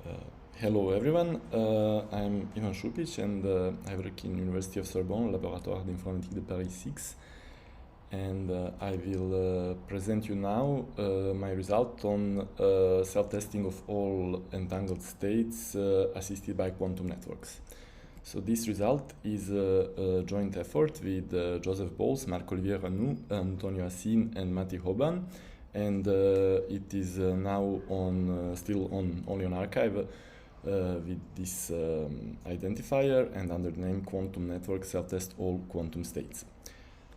Uh, Hello everyone, I'm Ivan Supic and I work in University of Sorbonne, Laboratoire d'Informatique de Paris 6, and I will present you now my result on self-testing of all entangled states assisted by quantum networks. So this result is a joint effort with Joseph Bowles, Marc, Olivier, Renou, Antonio Acin and Matty Hoban, and it is now still only on archive with this identifier and under the name quantum network self-test all quantum states.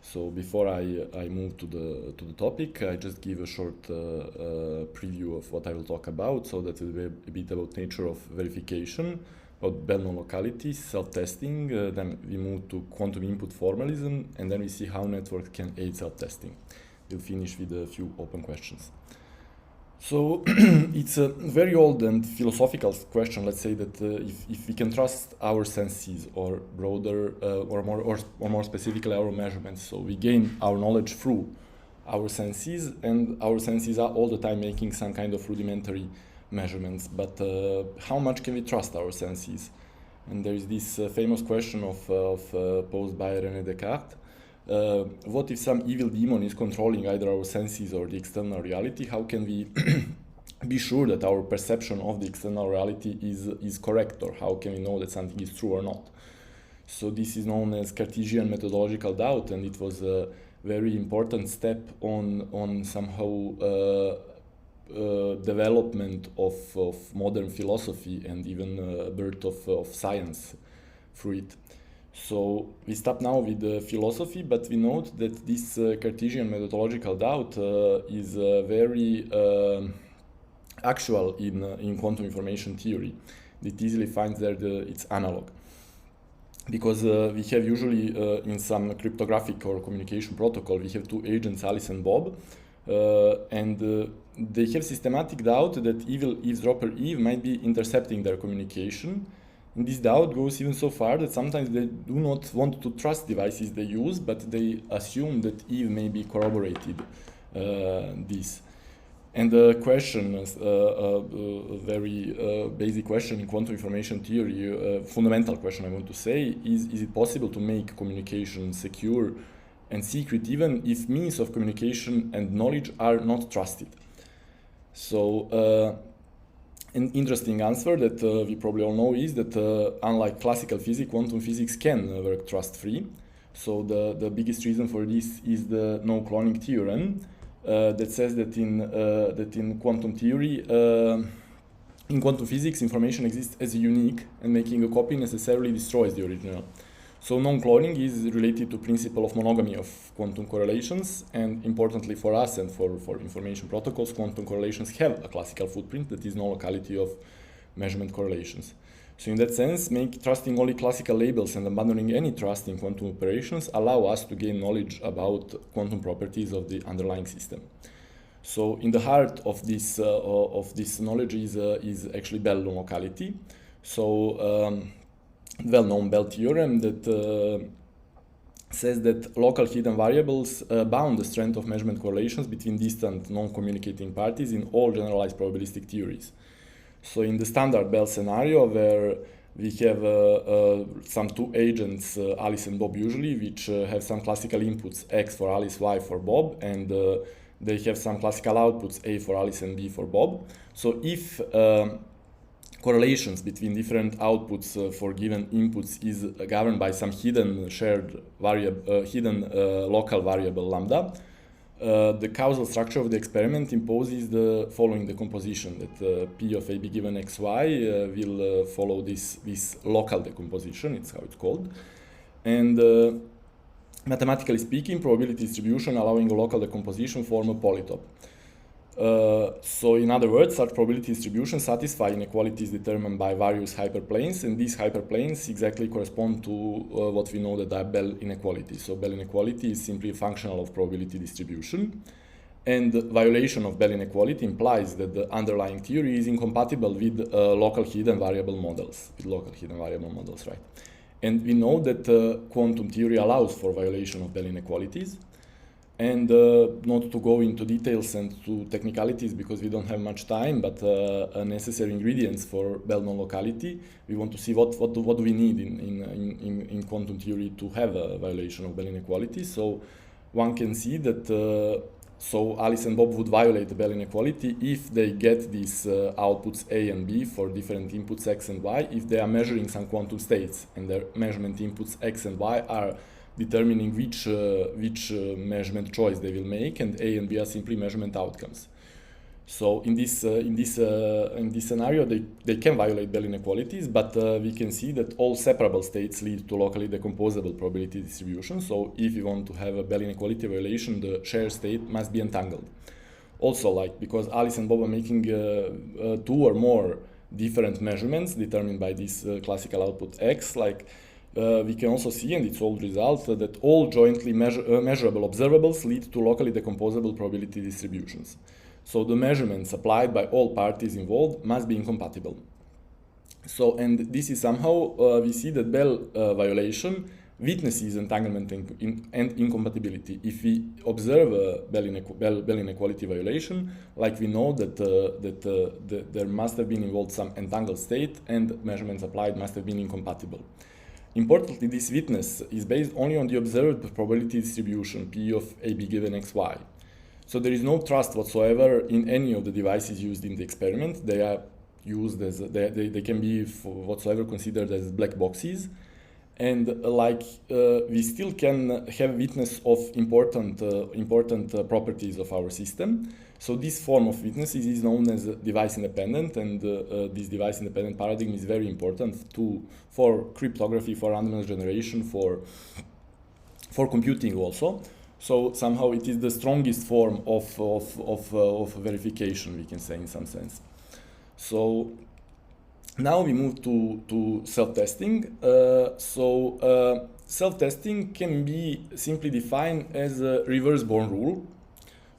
So before I move to the topic, I just give a short preview of what I will talk about. So that will be a bit about nature of verification, about Bell nonlocality, self-testing, then we move to quantum input formalism, and then we see how networks can aid self-testing. We'll finish with a few open questions. So it's a very old and philosophical question. Let's say that if we can trust our senses, or broader, or more specifically our measurements. So we gain our knowledge through our senses, and our senses are all the time making some kind of rudimentary measurements. But how much can we trust our senses? And there is this famous question posed by René Descartes. What if some evil demon is controlling either our senses or the external reality? How can we be sure that our perception of the external reality is correct, or how can we know that something is true or not? So this is known as Cartesian methodological doubt, and it was a very important step on somehow development of modern philosophy and even birth of science through it. So we stop now with the philosophy, but we note that this Cartesian methodological doubt is very actual in quantum information theory. It easily finds there its analog. Because we have usually in some cryptographic or communication protocol, we have two agents, Alice and Bob, and they have systematic doubt that evil eavesdropper Eve might be intercepting their communication. And this doubt goes even so far that sometimes they do not want to trust devices they use, but they assume that Eve may be corroborated this. And the question, a very basic question in quantum information theory, fundamental question I want to say, is it possible to make communication secure and secret even if means of communication and knowledge are not trusted? So, an interesting answer that we probably all know is that unlike classical physics, quantum physics can work trust-free. So the biggest reason for this is the no-cloning theorem that says that in quantum theory, in quantum physics, information exists as unique, and making a copy necessarily destroys the original. So non-cloning is related to principle of monogamy of quantum correlations, and importantly for us and for information protocols, quantum correlations have a classical footprint that is non-locality of measurement correlations. So in that sense, trusting only classical labels and abandoning any trust in quantum operations allow us to gain knowledge about quantum properties of the underlying system. So in the heart of this knowledge is actually Bell non-locality. So well-known Bell theorem that says that local hidden variables bound the strength of measurement correlations between distant non-communicating parties in all generalized probabilistic theories. So in the standard Bell scenario, where we have some two agents, Alice and Bob usually, which have some classical inputs, X for Alice, Y for Bob, and they have some classical outputs, A for Alice and B for Bob. So if correlations between different outputs for given inputs is governed by some hidden shared variable, local variable lambda, the causal structure of the experiment imposes the following decomposition, that P of AB given XY will follow this local decomposition, it's how it's called. And mathematically speaking, probability distribution allowing a local decomposition form a polytope. So in other words, such probability distributions satisfy inequalities determined by various hyperplanes, and these hyperplanes exactly correspond to what we know that are Bell inequalities. So Bell inequality is simply functional of probability distribution, and the violation of Bell inequality implies that the underlying theory is incompatible with local hidden variable models, right? And we know that quantum theory allows for violation of Bell inequalities. And not to go into details and to technicalities because we don't have much time, but necessary ingredients for Bell non-locality. We want to see what do we need in quantum theory to have a violation of Bell inequality. So one can see that so Alice and Bob would violate the Bell inequality if they get these outputs A and B for different inputs X and Y, if they are measuring some quantum states and their measurement inputs X and Y are determining which measurement choice they will make, and A and B are simply measurement outcomes. So in this scenario, they can violate Bell inequalities, but we can see that all separable states lead to locally decomposable probability distribution. So if you want to have a Bell inequality violation, the shared state must be entangled. Also, like because Alice and Bob are making 2 or more different measurements determined by this classical output X, like we can also see, and it's old results, that all jointly measurable observables lead to locally decomposable probability distributions. So the measurements applied by all parties involved must be incompatible. So, and this is somehow, we see that Bell violation witnesses entanglement and incompatibility. If we observe a Bell inequality violation, like we know that, there must have been involved some entangled state and measurements applied must have been incompatible. Importantly, this witness is based only on the observed probability distribution P of AB given XY. So there is no trust whatsoever in any of the devices used in the experiment. They are used as, they can be whatsoever considered as black boxes. And we still can have witness of important properties of our system. So this form of witnesses is known as device independent, and this device independent paradigm is very important for cryptography, for randomness generation, for computing also. So somehow it is the strongest form of verification, we can say in some sense. So now we move to self-testing. Self-testing can be simply defined as a reverse Born rule.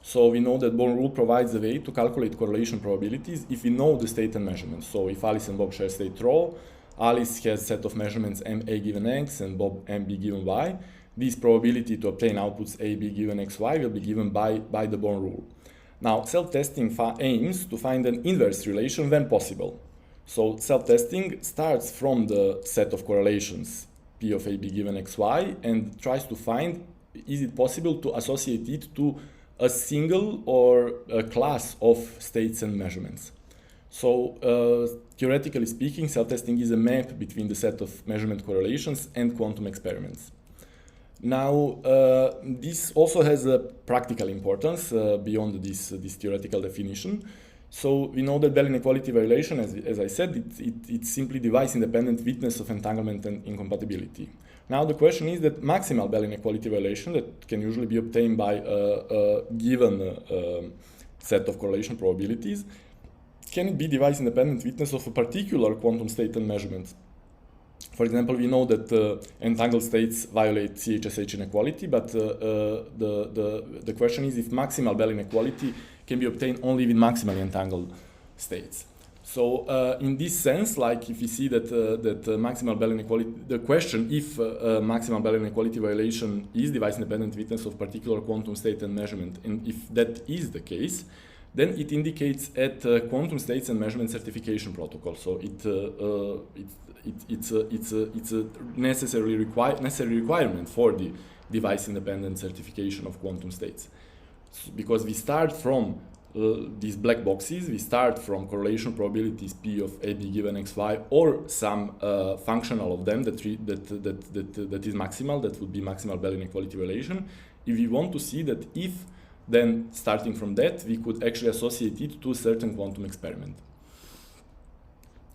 So we know that Born rule provides a way to calculate correlation probabilities if we know the state and measurements. So if Alice and Bob share state rho, Alice has a set of measurements MA given X and Bob MB given Y. This probability to obtain outputs AB given XY will be given by the Born rule. Now, self-testing aims to find an inverse relation when possible. So self-testing starts from the set of correlations P of AB given XY and tries to find, is it possible to associate it to a single or a class of states and measurements. So theoretically speaking, self-testing is a map between the set of measurement correlations and quantum experiments. Now, this also has a practical importance beyond this theoretical definition. So we know that Bell inequality violation, as I said, it's simply device-independent witness of entanglement and incompatibility. Now the question is that maximal Bell inequality violation that can usually be obtained by a given set of correlation probabilities, can it be device-independent witness of a particular quantum state and measurement? For example, we know that entangled states violate CHSH inequality, but the question is if maximal Bell inequality can be obtained only with maximally entangled states. So in this sense, like if you see that maximal Bell inequality, the question if maximal Bell inequality violation is device-independent witness of particular quantum state and measurement, and if that is the case, then it indicates at quantum states and measurement certification protocol. So it's a necessary requirement for the device-independent certification of quantum states, because we start from these black boxes, we start from correlation probabilities P of AB given XY or some functional of them that is maximal, that would be maximal Bell inequality violation. If we want to see that if, then starting from that, we could actually associate it to a certain quantum experiment.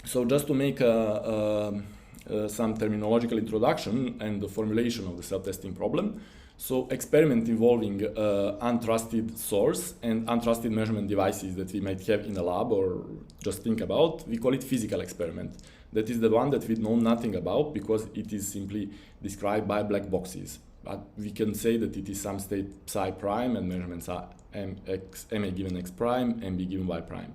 So just to make some terminological introduction and the formulation of the self-testing problem. So experiment involving untrusted source and untrusted measurement devices that we might have in a lab or just think about, we call it physical experiment. That is the one that we know nothing about because it is simply described by black boxes. But we can say that it is some state psi prime and measurements are MA given X prime, MB given Y prime.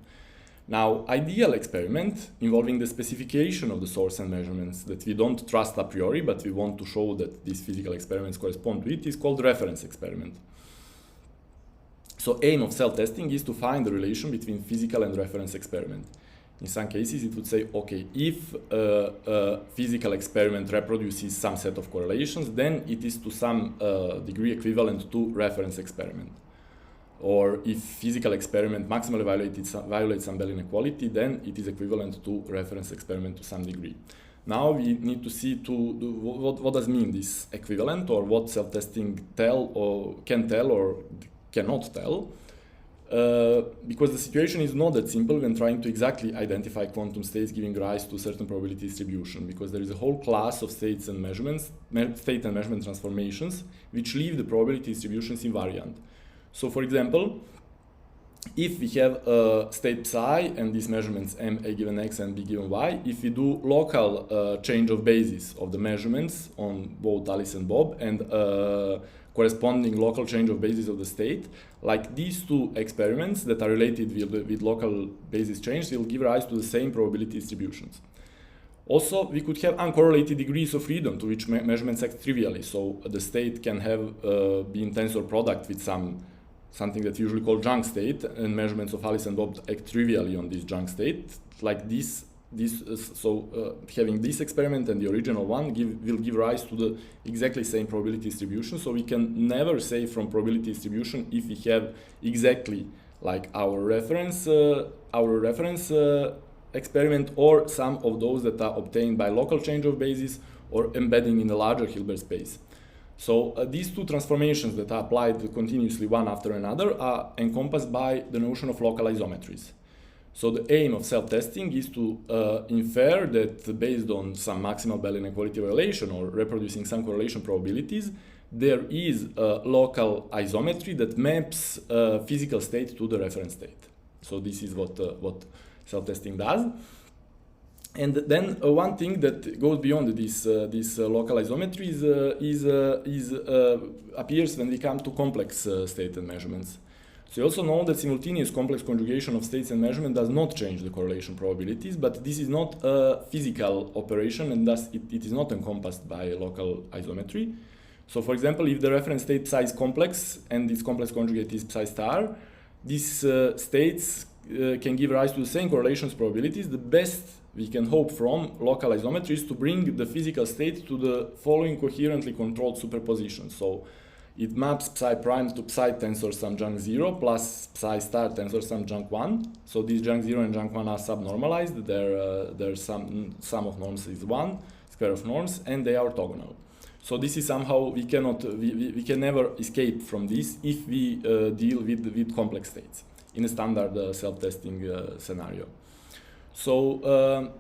Now, ideal experiment involving the specification of the source and measurements that we don't trust a priori, but we want to show that these physical experiments correspond to it, is called reference experiment. So aim of self-testing is to find the relation between physical and reference experiment. In some cases, it would say, okay, if a physical experiment reproduces some set of correlations, then it is to some degree equivalent to reference experiment. Or if physical experiment maximally violates some Bell inequality, then it is equivalent to reference experiment to some degree. Now we need to see what does mean this equivalent, or what self-testing can tell or cannot tell. Because the situation is not that simple when trying to exactly identify quantum states giving rise to a certain probability distribution, because there is a whole class of states and measurements, state and measurement transformations, which leave the probability distributions invariant. So for example, if we have a state psi and these measurements m a given x and b given y, if we do local change of basis of the measurements on both Alice and Bob and corresponding local change of basis of the state, like these two experiments that are related with local basis change will give rise to the same probability distributions. Also, we could have uncorrelated degrees of freedom to which measurements act trivially. So the state can have be in tensor product with something that's usually called junk state, and measurements of Alice and Bob act trivially on this junk state. Like having this experiment and the original one will give rise to the exactly same probability distribution. So we can never say from probability distribution if we have exactly like our reference experiment or some of those that are obtained by local change of basis or embedding in a larger Hilbert space. So these two transformations that are applied continuously one after another are encompassed by the notion of local isometries. So the aim of self-testing is to infer that based on some maximal Bell inequality relation or reproducing some correlation probabilities, there is a local isometry that maps physical state to the reference state. So this is what self-testing does. And then one thing that goes beyond this local isometry appears when we come to complex state and measurements. So you also know that simultaneous complex conjugation of states and measurement does not change the correlation probabilities, but this is not a physical operation, and thus it is not encompassed by a local isometry. So for example, if the reference state psi is complex and its complex conjugate is psi star, these states can give rise to the same correlations probabilities. The best we can hope from local isometry is to bring the physical state to the following coherently controlled superposition. So it maps psi prime to psi tensor sum junk 0 plus psi star tensor sum junk 1. So these junk 0 and junk 1 are subnormalized. Their sum of norms is 1, square of norms, and they are orthogonal. So this is somehow we can never escape from this if we deal with complex states in a standard self-testing scenario. So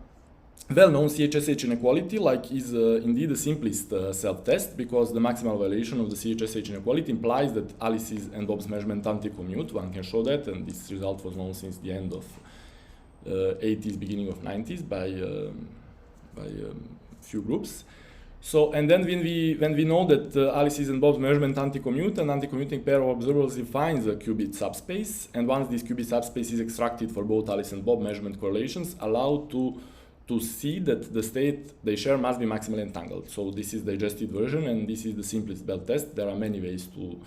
well-known CHSH inequality is indeed the simplest self-test, because the maximal violation of the CHSH inequality implies that Alice's and Bob's measurement anti-commute. One can show that, and this result was known since the end of 80s, beginning of 90s by few groups. So, and then when we know that Alice's and Bob's measurement anti-commute, an anti-commuting pair of observables defines a qubit subspace, and once this qubit subspace is extracted for both Alice and Bob measurement correlations, allowed to see that the state they share must be maximally entangled. So this is the digested version, and this is the simplest Bell test. There are many ways to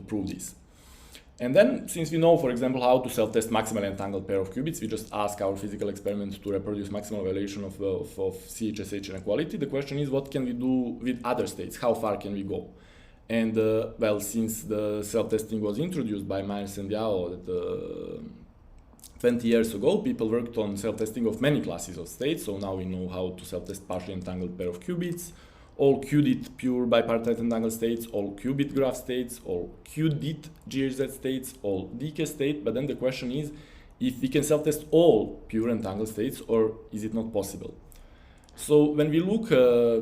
prove this. And then, since we know, for example, how to self-test maximally entangled pair of qubits, we just ask our physical experiment to reproduce maximal violation of CHSH inequality. The question is, what can we do with other states? How far can we go? And well, since the self-testing was introduced by Myers and Yao 20 years ago, people worked on self-testing of many classes of states. So now we know how to self-test partially entangled pair of qubits, all qubit pure bipartite entangled states, all qubit graph states, all qubit GHZ states, all decay state. But then the question is if we can self-test all pure entangled states, or is it not possible? So when we look,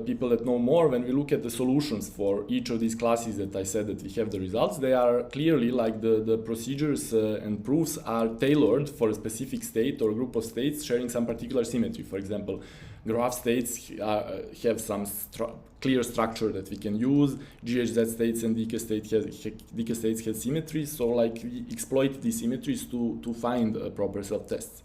people that know more, when we look at the solutions for each of these classes that I said that we have the results, they are clearly like the procedures and proofs are tailored for a specific state or group of states sharing some particular symmetry. For example, graph states have some clear structure that we can use. GHZ states and decay states have symmetry. So like we exploit these symmetries to find a proper self-tests.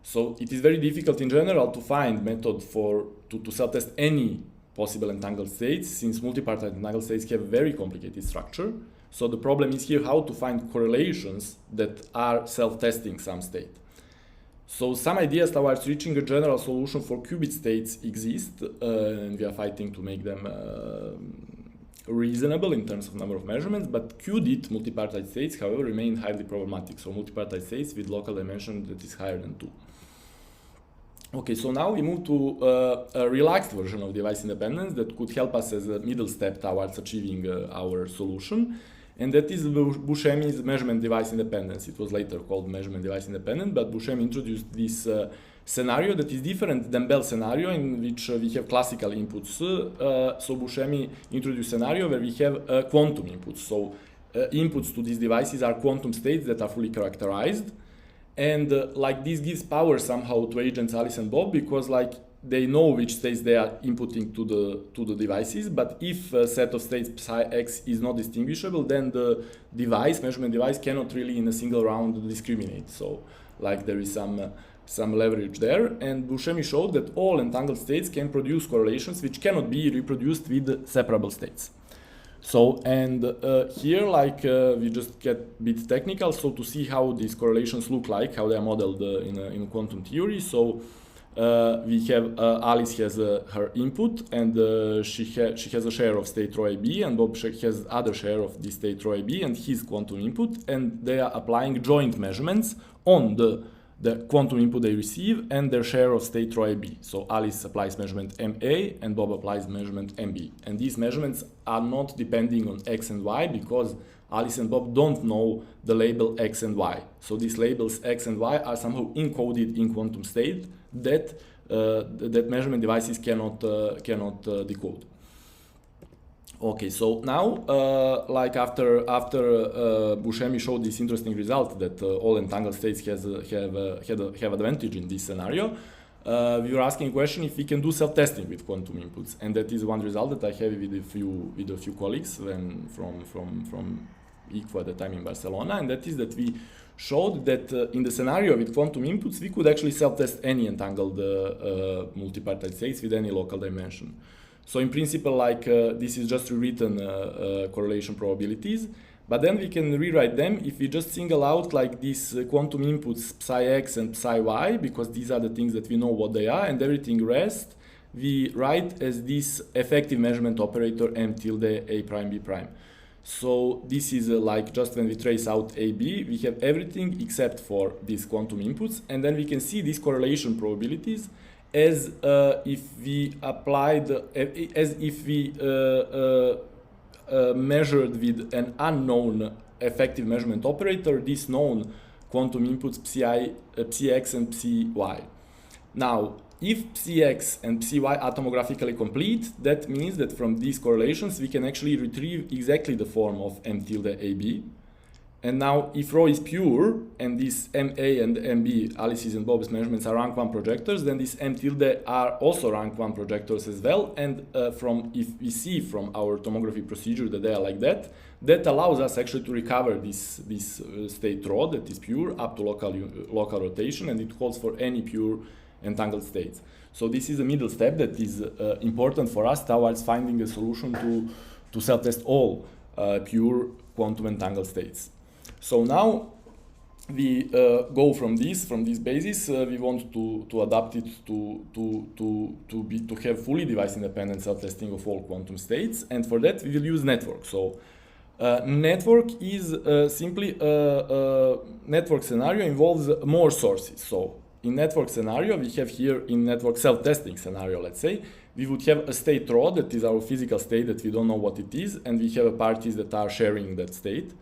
So it is very difficult in general to find method to self-test any possible entangled states, since multipartite entangled states have a very complicated structure. So the problem is here how to find correlations that are self-testing some state. So some ideas towards reaching a general solution for qubit states exist, and we are fighting to make them reasonable in terms of number of measurements, but qubit multipartite states, however, remain highly problematic. So multipartite states with local dimension that is higher than 2. Okay, so now we move to a relaxed version of device independence that could help us as a middle step towards achieving our solution. And that is Buscemi's measurement device independence. It was later called measurement device independent, but Buscemi introduced this scenario that is different than Bell scenario, in which we have classical inputs. So Buscemi introduced a scenario where we have quantum inputs. So inputs to these devices are quantum states that are fully characterized. And like this gives power somehow to agents Alice and Bob, because like they know which states they are inputting to the devices, but if a set of states psi x is not distinguishable, then the measurement device cannot really in a single round discriminate. So like there is some leverage there, and Buscemi showed that all entangled states can produce correlations which cannot be reproduced with separable states. So, and here, like, we just get a bit technical, so to see how these correlations look like, how they are modeled in quantum theory. So, we have Alice has her input, and she has a share of state rho AB, and Bob has other share of the state rho AB and his quantum input, and they are applying joint measurements on the quantum input they receive and their share of state rho AB. So Alice applies measurement MA and Bob applies measurement MB. And these measurements are not depending on X and Y because Alice and Bob don't know the label X and Y. So these labels X and Y are somehow encoded in quantum state that measurement devices cannot decode. Okay, so now, like after Buscemi showed this interesting result that all entangled states have advantage in this scenario, we were asking a question if we can do self-testing with quantum inputs, and that is one result that I have with a few colleagues from ICFO at the time in Barcelona, and that is that we showed that in the scenario with quantum inputs we could actually self-test any entangled multipartite states with any local dimension. So in principle, like this is just rewritten correlation probabilities, but then we can rewrite them if we just single out like these quantum inputs psi x and psi y, because these are the things that we know what they are, and everything rest we write as this effective measurement operator m tilde a prime b prime. So this is like just when we trace out AB, we have everything except for these quantum inputs, and then we can see these correlation probabilities as if we applied, as if we measured with an unknown effective measurement operator these known quantum inputs psi-x and psi-y. Now, if psi-x and psi-y are tomographically complete, that means that from these correlations we can actually retrieve exactly the form of m tilde AB. And now, if rho is pure, and these MA and MB, Alice's and Bob's measurements are rank 1 projectors, then these M tilde are also rank 1 projectors as well. And if we see from our tomography procedure that they are like that, that allows us actually to recover this state rho that is pure up to local rotation, and it holds for any pure entangled states. So this is a middle step that is important for us towards finding a solution to self-test all pure quantum entangled states. So now we go from this basis. We want to adapt it to have fully device independent self-testing of all quantum states, and for that we will use network. So network is simply a network scenario involves more sources. So in network scenario we have here in network self-testing scenario, let's say, we would have a state rho that is our physical state that we don't know what it is, and we have parties that are sharing that state.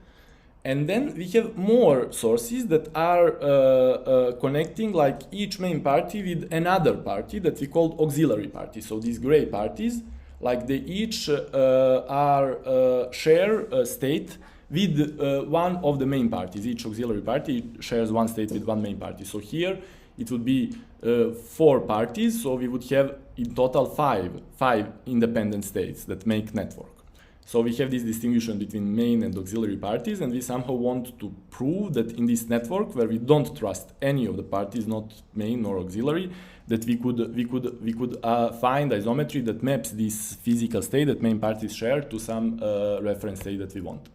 And then we have more sources that are connecting like each main party with another party that we call auxiliary parties. So these gray parties, like they each share a state with one of the main parties. Each auxiliary party shares one state with one main party. So here it would be 4 parties. So we would have in total five independent states that make network. So we have this distinction between main and auxiliary parties, and we somehow want to prove that in this network, where we don't trust any of the parties, not main nor auxiliary, that we could find isometry that maps this physical state that main parties share to some reference state that we want.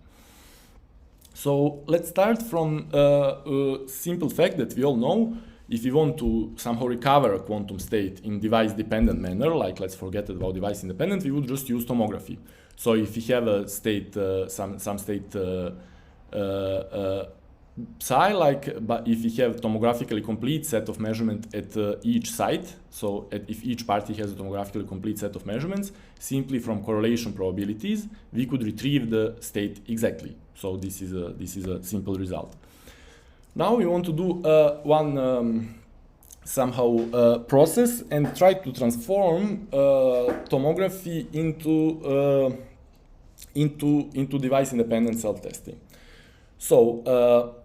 So let's start from a simple fact that we all know. If we want to somehow recover a quantum state in device-dependent manner, like let's forget about device-independent, we would just use tomography. So if we have a state, some state psi, but if we have tomographically complete set of measurements at each site, so if each party has a tomographically complete set of measurements, simply from correlation probabilities, we could retrieve the state exactly. So this is a simple result. Now we want to do one process and try to transform tomography into device-independent self-testing. So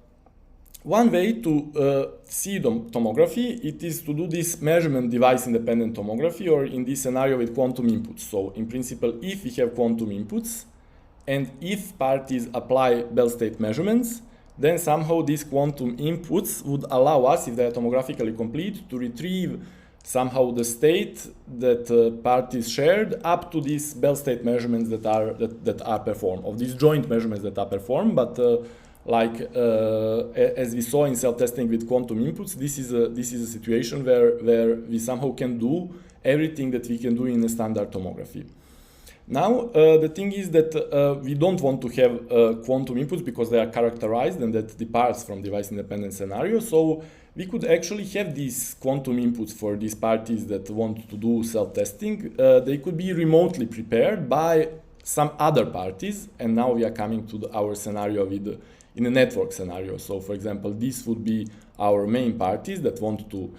one way to see the tomography, it is to do this measurement device-independent tomography, or in this scenario with quantum inputs. So in principle, if we have quantum inputs, and if parties apply Bell state measurements, then somehow these quantum inputs would allow us, if they are tomographically complete, to retrieve somehow the state that parties shared up to these Bell state measurements that are performed, of these joint measurements that are performed. But as we saw in self-testing with quantum inputs, this is a situation where we somehow can do everything that we can do in a standard tomography. Now, the thing is that we don't want to have quantum inputs because they are characterized, and that departs from device-independent scenario. So we could actually have these quantum inputs for these parties that want to do self-testing. They could be remotely prepared by some other parties, and now we are coming to our scenario in a network scenario. So, for example, this would be our main parties that want to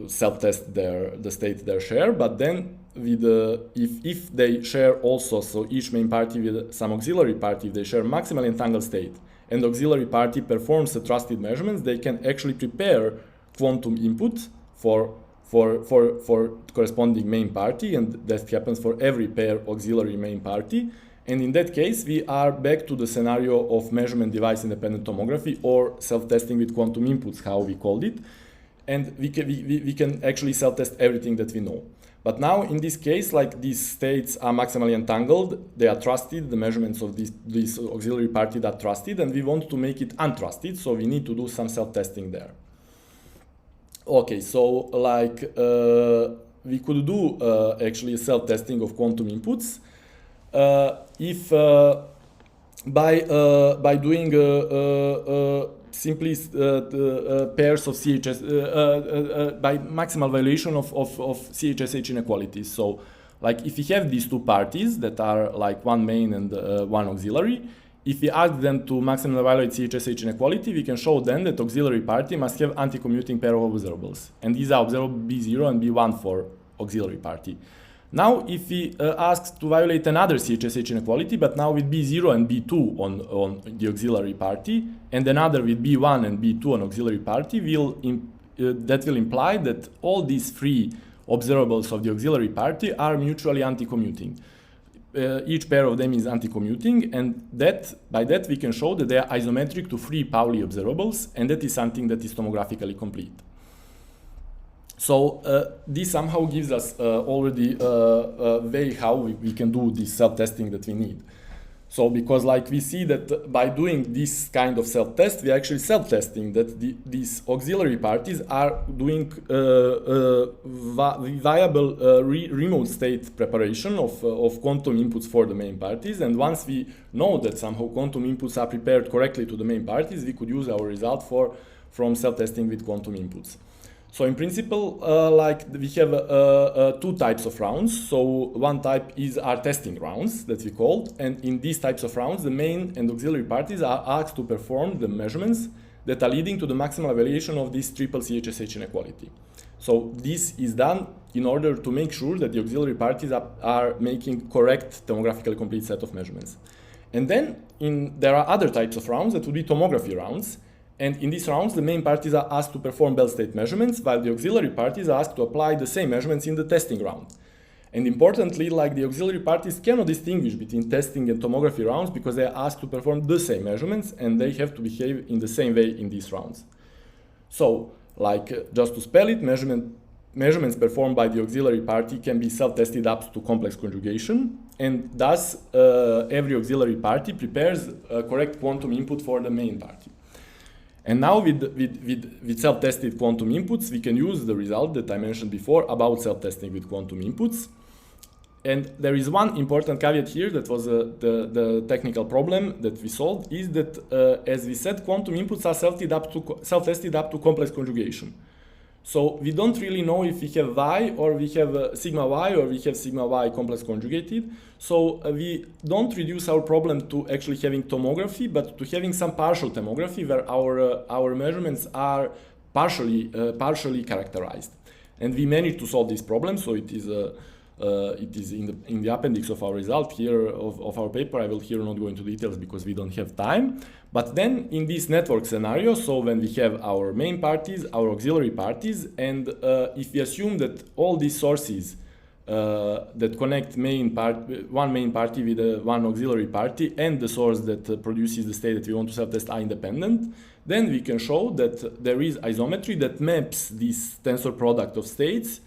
self-test the state they share, but then if they share also, so each main party with some auxiliary party, if they share maximal entangled state, and the auxiliary party performs a trusted measurements, they can actually prepare quantum input for corresponding main party, and that happens for every pair auxiliary main party. And in that case, we are back to the scenario of measurement device-independent tomography, or self-testing with quantum inputs, how we called it. And we can actually self-test everything that we know. But now, in this case, like these states are maximally entangled, they are trusted, the measurements of these auxiliary parties are trusted, and we want to make it untrusted, so we need to do some self-testing there. Okay, so like we could do actually a self-testing of quantum inputs if by doing simply pairs of CHS by maximal violation of CHSH inequalities. So, like if we have these two parties that are like one main and one auxiliary, if we ask them to maximally violate CHSH inequality, we can show then that auxiliary party must have anti-commuting pair of observables, and these are observable B0 and B1 for auxiliary party. Now, if we ask to violate another CHSH inequality, but now with B0 and B2 on the auxiliary party, and another with B1 and B2 on auxiliary party, that will imply that all these three observables of the auxiliary party are mutually anti-commuting. Each pair of them is anti-commuting, and by that we can show that they are isometric to three Pauli observables, and that is something that is tomographically complete. So this somehow gives us already a way how we can do this self-testing that we need. So because like we see that by doing this kind of self-test, we are actually self-testing that these auxiliary parties are doing viable remote state preparation of quantum inputs for the main parties. And once we know that somehow quantum inputs are prepared correctly to the main parties, we could use our result from self-testing with quantum inputs. So in principle, like we have two types of rounds. So one type is our testing rounds that we called, and in these types of rounds, the main and auxiliary parties are asked to perform the measurements that are leading to the maximal evaluation of this triple CHSH inequality. So this is done in order to make sure that the auxiliary parties are making correct tomographically complete set of measurements. And then there are other types of rounds that would be tomography rounds. And in these rounds, the main parties are asked to perform Bell state measurements, while the auxiliary parties are asked to apply the same measurements in the testing round. And importantly, like the auxiliary parties cannot distinguish between testing and tomography rounds because they are asked to perform the same measurements, and they have to behave in the same way in these rounds. So, like just to spell it, measurement measurements performed by the auxiliary party can be self-tested up to complex conjugation, and thus every auxiliary party prepares a correct quantum input for the main party. And now with self-tested quantum inputs, we can use the result that I mentioned before about self-testing with quantum inputs. And there is one important caveat here that was the technical problem that we solved, is that, as we said, quantum inputs are self-tested up to complex conjugation. So we don't really know if we have y, or we have sigma y, or we have sigma y complex conjugated. So we don't reduce our problem to actually having tomography, but to having some partial tomography where our measurements are partially characterized. And we managed to solve this problem, so it is in the appendix of our result here of our paper. I will here not go into details because we don't have time. But then in this network scenario, so when we have our main parties, our auxiliary parties, and if we assume that all these sources that connect one main party with one auxiliary party and the source that produces the state that we want to self-test are independent, then we can show that there is isometry that maps this tensor product of states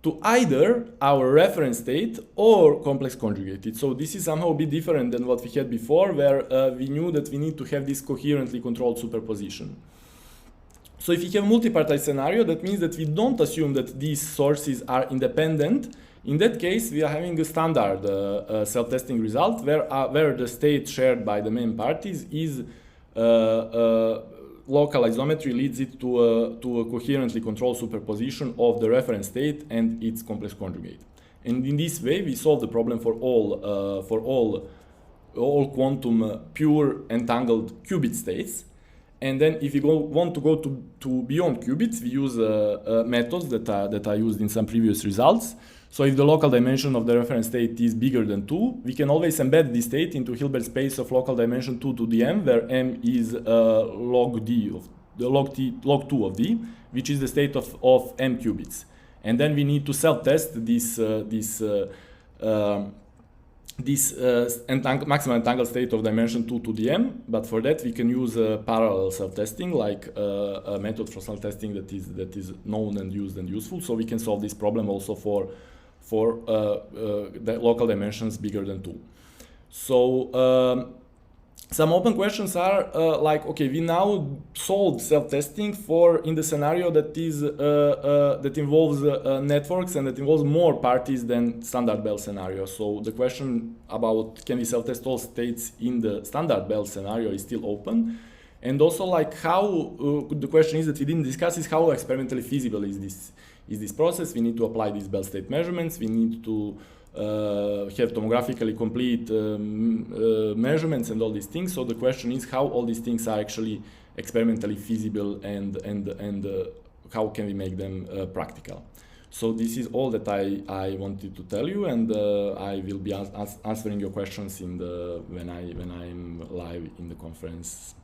to either our reference state or complex conjugated. So this is somehow a bit different than what we had before, where we knew that we need to have this coherently controlled superposition. So if we have a multipartite scenario, that means that we don't assume that these sources are independent. In that case, we are having a standard self-testing result where the state shared by the main parties is local isometry leads it to a coherently controlled superposition of the reference state and its complex conjugate. And in this way, we solve the problem for all quantum pure entangled qubit states. And then if you want to go to beyond qubits, we use methods that are used in some previous results. So if the local dimension of the reference state is bigger than 2, we can always embed this state into Hilbert space of local dimension 2 to the m, where m is log 2 of d, which is the state of m qubits. And then we need to self-test this maximum entangled state of dimension 2 to the m, but for that we can use parallel self-testing, like a method for self-testing that is known and used and useful. So we can solve this problem also for the local dimensions bigger than 2. So some open questions are like, okay, we now solved self-testing in the scenario that is that involves networks and that involves more parties than standard Bell scenario. So the question about can we self-test all states in the standard Bell scenario is still open. And also, like, how the question is that we didn't discuss is how experimentally feasible is this process. We need to apply these Bell state measurements. We need to have tomographically complete measurements and all these things. So the question is how all these things are actually experimentally feasible and how can we make them practical. So this is all that I wanted to tell you, and I will be answering your questions when I'm live in the conference.